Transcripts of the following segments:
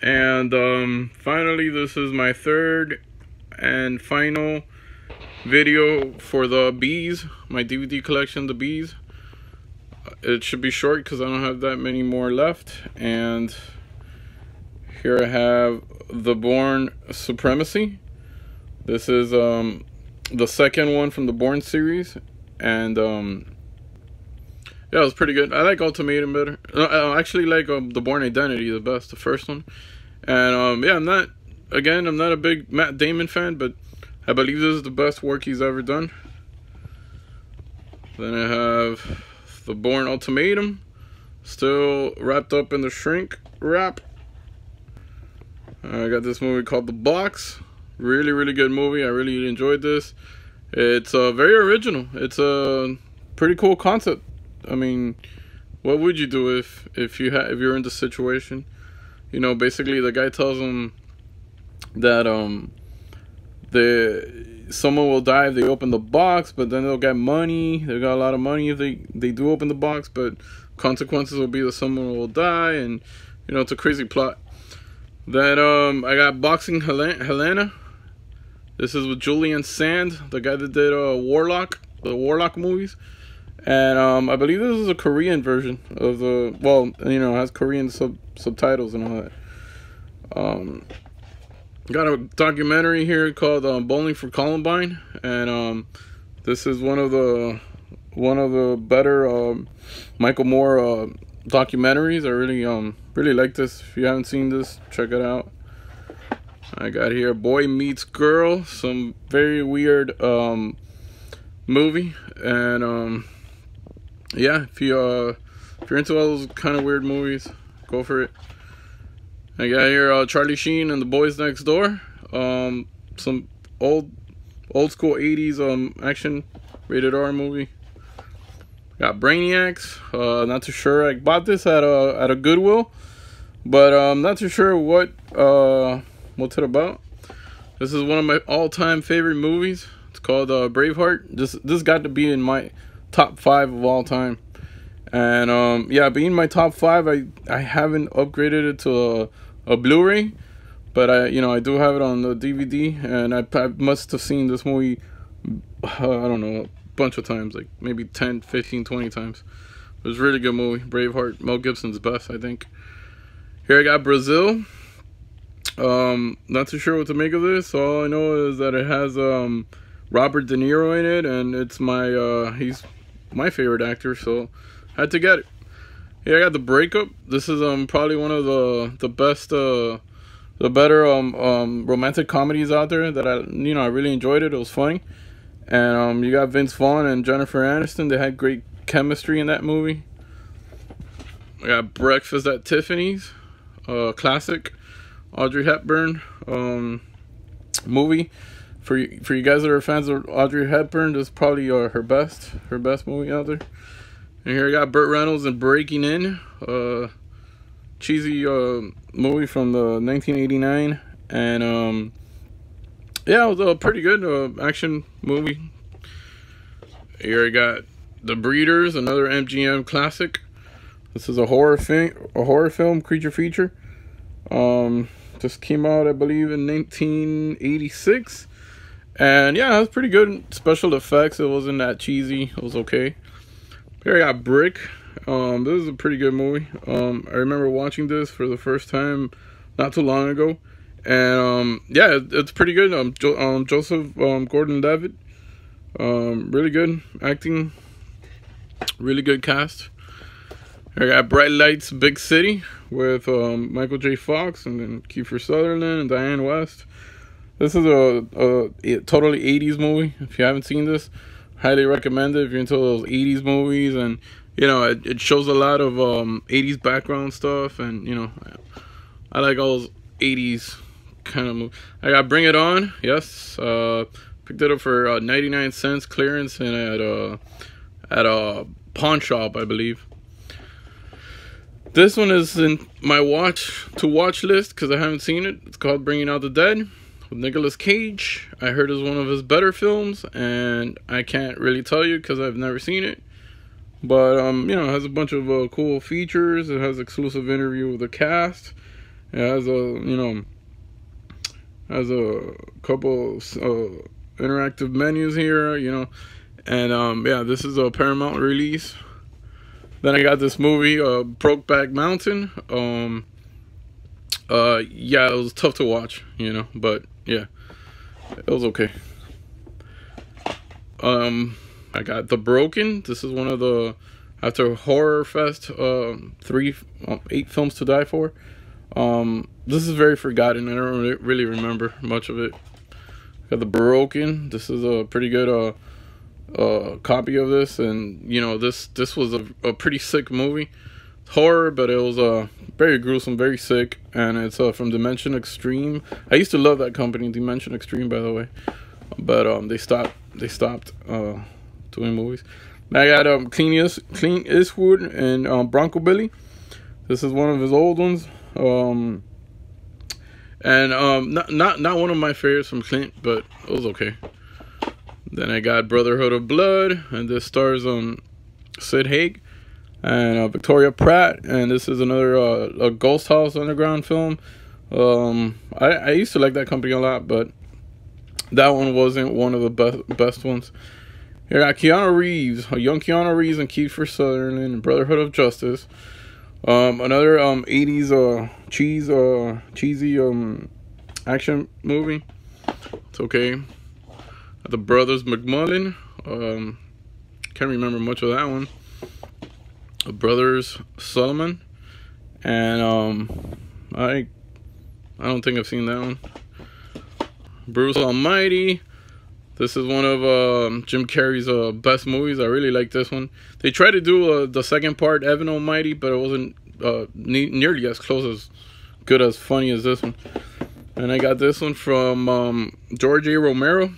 And finally, this is my third and final video for the Bees, my DVD collection, the Bees. It should be short because I don't have that many more left. And here I have The Bourne Supremacy. This is the second one from the Bourne series, and yeah, it was pretty good. I like Ultimatum better. I actually like The Bourne Identity the best, the first one. And yeah, I'm not a big Matt Damon fan, but I believe this is the best work he's ever done. Then I have The Bourne Ultimatum, still wrapped up in the shrink wrap. I got this movie called The Box. Really good movie. I really enjoyed this. It's very original. It's a pretty cool concept. I mean, what would you do if you're in the situation? You know, basically the guy tells him that someone will die if they open the box, but then they'll get money. They got a lot of money if they do open the box, but consequences will be that someone will die, and you know, it's a crazy plot. Then I got Boxing Helena. This is with Julian Sand, the guy that did Warlock, the Warlock movies. And I believe this is a Korean version of the, well, you know, it has Korean subtitles and all that. Got a documentary here called Bowling for Columbine, and this is one of the better Michael Moore documentaries. I really like this. If you haven't seen this, check it out. I got here Boy Meets Girl, some very weird movie, and yeah, if you're into all those kind of weird movies, go for it. I got here Charlie Sheen and the Boys Next Door, some old school 80s action rated R movie. Got Brainiacs. Not too sure. I bought this at a Goodwill, but I'm not too sure what's it about. This is one of my all-time favorite movies. It's called Braveheart. This got to be in my top 5 of all time. And yeah, being my top 5, I haven't upgraded it to a Blu-ray, but I do have it on the DVD, and I must have seen this movie I don't know, a bunch of times, like maybe 10, 15, 20 times. It was a really good movie. Braveheart, Mel Gibson's best, I think. Here I got Brazil. Not too sure what to make of this. All I know is that it has Robert De Niro in it, and it's he's my favorite actor, so I had to get it. Here I got The Breakup. This is probably one of the best the better romantic comedies out there that I really enjoyed it. It was funny. And you got Vince Vaughn and Jennifer Aniston. They had great chemistry in that movie. I got Breakfast at Tiffany's, classic Audrey Hepburn movie. For you guys that are fans of Audrey Hepburn, this is probably her best movie out there. And here I got Burt Reynolds and Breaking In, cheesy movie from the 1989, and yeah, it was a pretty good action movie. Here I got The Breeders, another MGM classic. This is a horror film, creature feature. Just came out, I believe, in 1986. And yeah, it was pretty good special effects. It wasn't that cheesy. It was okay. Here I got Brick. This is a pretty good movie. I remember watching this for the first time not too long ago. And yeah, it's pretty good. Joseph Gordon-Levitt, really good acting, really good cast. I got Bright Lights, Big City with Michael J. Fox and then Kiefer Sutherland and Diane West. This is a totally 80s movie. If you haven't seen this, highly recommend it if you're into those 80s movies. And you know, it shows a lot of 80s background stuff, and you know, I like all those 80s kind of movie. I got Bring It On. Yes, picked it up for 99 cents clearance and at a pawn shop, I believe. This one is in my watch list because I haven't seen it. It's called Bringing Out the Dead with Nicolas Cage. I heard it's one of his better films, and I can't really tell you because I've never seen it. But you know, it has a bunch of cool features. It has exclusive interview with the cast. It has has a couple interactive menus here, and yeah, this is a Paramount release. Then I got this movie, Brokeback Mountain. Yeah, it was tough to watch, but yeah, it was okay. I got The Broken. This is one of the, after Horror Fest, 8 films to die for. This is very forgotten. I don't really remember much of it. Got The Broken. This is a pretty good copy of this, and this was a pretty sick movie. Horror, but it was very gruesome, very sick, and it's from Dimension Extreme. I used to love that company, Dimension Extreme, by the way, but they stopped doing movies. I got Clint Eastwood and Bronco Billy. This is one of his old ones, and not one of my favorites from Clint, but it was okay. Then I got Brotherhood of Blood, and this stars Sid Haig and Victoria Pratt, and this is another a Ghost House Underground film. I used to like that company a lot, but that one wasn't one of the best ones. Here I got Keanu Reeves, a young Keanu Reeves, and Kiefer Sutherland in Brotherhood of Justice. Another 80s cheesy action movie. It's okay. The Brothers McMullen. Can't remember much of that one. The Brothers Solomon, and I don't think I've seen that one. Bruce Almighty. This is one of Jim Carrey's best movies. I really like this one. They tried to do the second part, Evan Almighty, but it wasn't nearly as good as funny as this one. And I got this one from George A. Romero.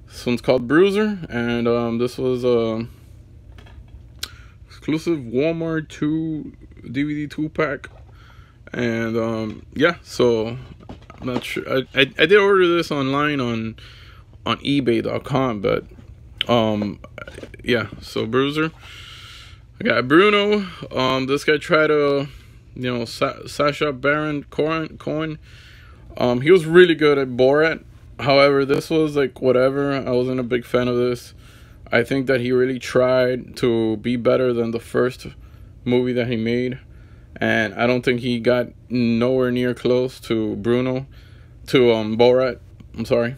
This one's called Bruiser, and this was exclusive Walmart 2 DVD 2-pack, and yeah, so I'm not sure. I did order this online on eBay.com, but yeah. So Bruiser. I got Bruno. This guy tried to, Sacha Baron Cohen. He was really good at Borat. However, this was like whatever. I wasn't a big fan of this. I think that he really tried to be better than the first movie that he made, and I don't think he got nowhere near close to Borat. I'm sorry.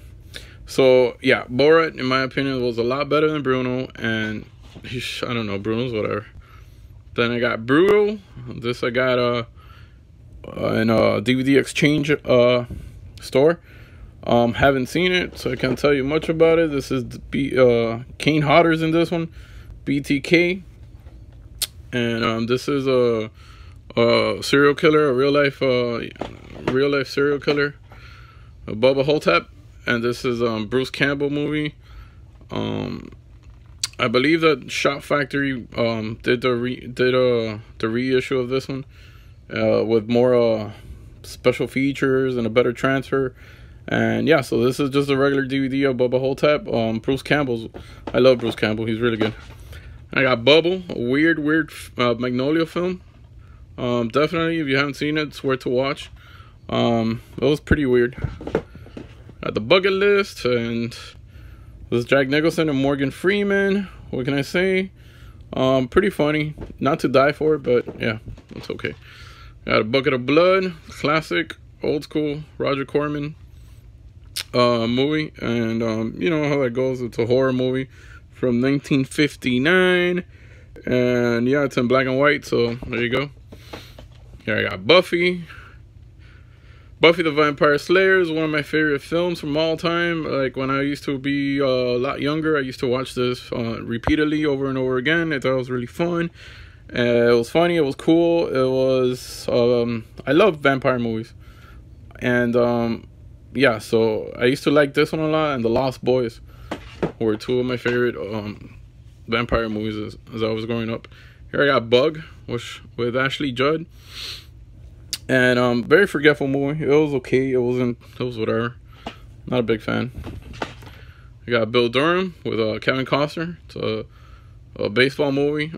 So yeah, Borat, in my opinion, was a lot better than Bruno, and I don't know, Bruno's whatever. Then I got Brutal. This I got in a DVD exchange store. Haven't seen it, so I can't tell you much about it. This is Kane Hodder's in this one, BTK, and this is a serial killer, a real life serial killer, Bubba Hotep, and this is Bruce Campbell movie. I believe that Shot Factory did the reissue of this one with more special features and a better transfer. And yeah, so this is just a regular DVD of Bubba Hotep. Bruce Campbell's, I love Bruce Campbell, he's really good. I got Bubble, a weird Magnolia film. Definitely, if you haven't seen it, it's worth to watch. It was pretty weird. Got The Bucket List, and this is Jack Nicholson and Morgan Freeman. What can I say? Pretty funny, not to die for, but yeah, it's okay. Got A Bucket of Blood, classic, old school Roger Corman movie, and you know how that goes. It's a horror movie from 1959, and yeah, it's in black and white, so there you go. Here I got Buffy the Vampire Slayer is one of my favorite films from all time. Like when I used to be a lot younger, I used to watch this repeatedly over and over again. I thought it was really fun. It was funny, it was cool, it was I love vampire movies, and yeah, so I used to like this one a lot, and The Lost Boys were two of my favorite vampire movies as I was growing up. Here I got Bug, with Ashley Judd, and very forgetful movie. It was okay. It was whatever. Not a big fan. I got Bill Durham with Kevin Costner. It's a baseball movie.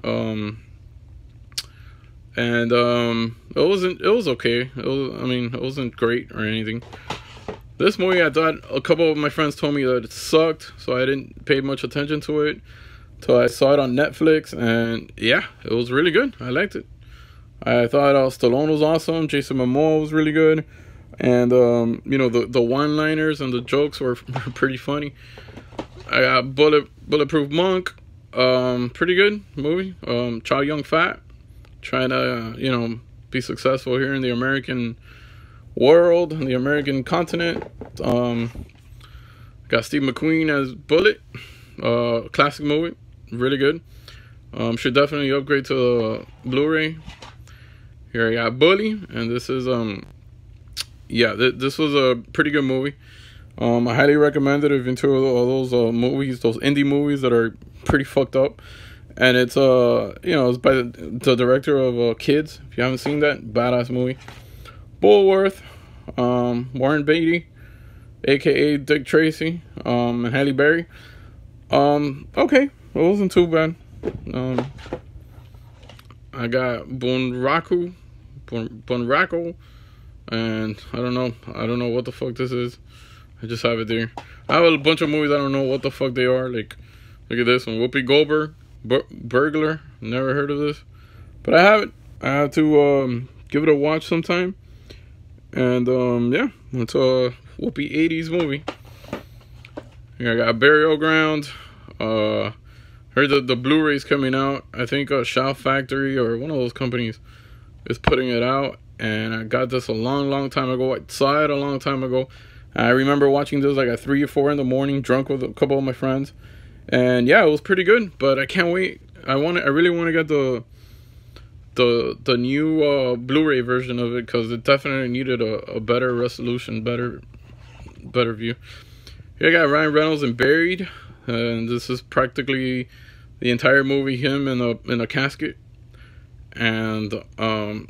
and it was okay. I mean, it wasn't great or anything. This movie, I thought a couple of my friends told me that it sucked, so I didn't pay much attention to it till I saw it on Netflix, and yeah, it was really good. I liked it. I thought Stallone was awesome. Jason Momoa was really good, and you know, the one-liners and the jokes were pretty funny. I got Bulletproof Monk, pretty good movie. Chow Yun Fat, trying to you know, be successful here in the American world, in the American continent. Got Steve McQueen as Bullet, classic movie, really good. Should definitely upgrade to Blu-ray. Here I got Bully, and this is yeah, this was a pretty good movie. I highly recommend it if you're into all those movies, those indie movies that are pretty fucked up. And it's you know, it's by the director of Kids. If you haven't seen that, badass movie. Bulworth, Warren Beatty, aka Dick Tracy, and Halle Berry. Okay, it wasn't too bad. I got Bunraku, and I don't know what the fuck this is. I just have it there. I have a bunch of movies I don't know what the fuck they are. Like, look at this one, Whoopi Goldberg, Burglar. Never heard of this, but I have it. I have to give it a watch sometime. And yeah, it's a Whoopi 80s movie. Here I got Burial Ground. Heard that the Blu-ray's coming out. I think Shout Factory or one of those companies is putting it out. And I got this a long time ago. I saw it a long time ago. I remember watching this like at 3 or 4 in the morning, drunk with a couple of my friends. And yeah, it was pretty good. But I can't wait. I really want to get the new Blu-ray version of it, because it definitely needed a better resolution, better view. Here I got Ryan Reynolds in Buried, and this is practically the entire movie him in a casket. And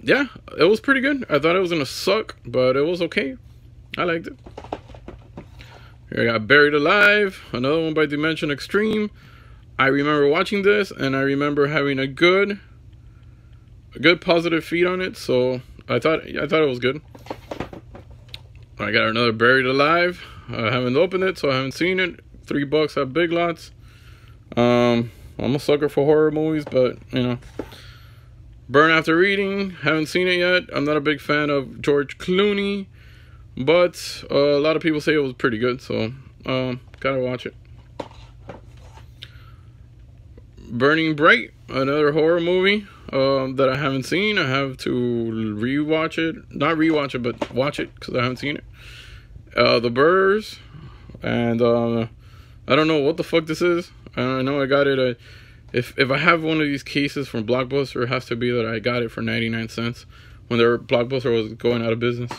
yeah, it was pretty good. I thought it was gonna suck, but it was okay. I liked it. Here I got Buried Alive, another one by Dimension Extreme. I remember watching this, and I remember having a good positive feed on it, so I thought it was good. I got another Buried Alive. I haven't opened it, so I haven't seen it. $3 at Big Lots. I'm a sucker for horror movies, but you know. Burn After Reading, haven't seen it yet. I'm not a big fan of George Clooney, but a lot of people say it was pretty good, so gotta watch it. Burning Bright, another horror movie that I haven't seen. I have to rewatch it. Not rewatch it, but watch it, because I haven't seen it. The Burrs, and I don't know what the fuck this is. I know I got it. If I have one of these cases from Blockbuster, it has to be that I got it for 99 cents when their Blockbuster was going out of business.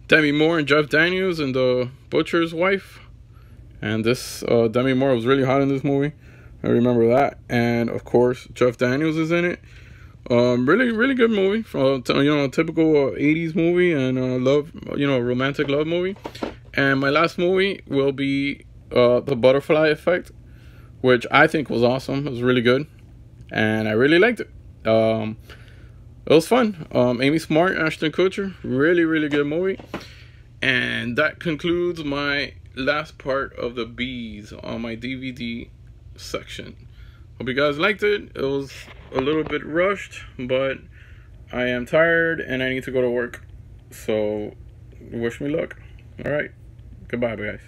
Demi Moore and Jeff Daniels and the Butcher's Wife. And this Demi Moore was really hot in this movie. I remember that. And of course, Jeff Daniels is in it. Really good movie. From a typical 80s movie, and love, romantic love movie. And my last movie will be The Butterfly Effect, which I think was awesome. It was really good, and I really liked it. It was fun. Amy Smart, Ashton Kutcher, really good movie. And that concludes my last part of the Bees on my DVD section. Hope you guys liked it. It was a little bit rushed, but I am tired and I need to go to work. So wish me luck. All right. Goodbye, guys.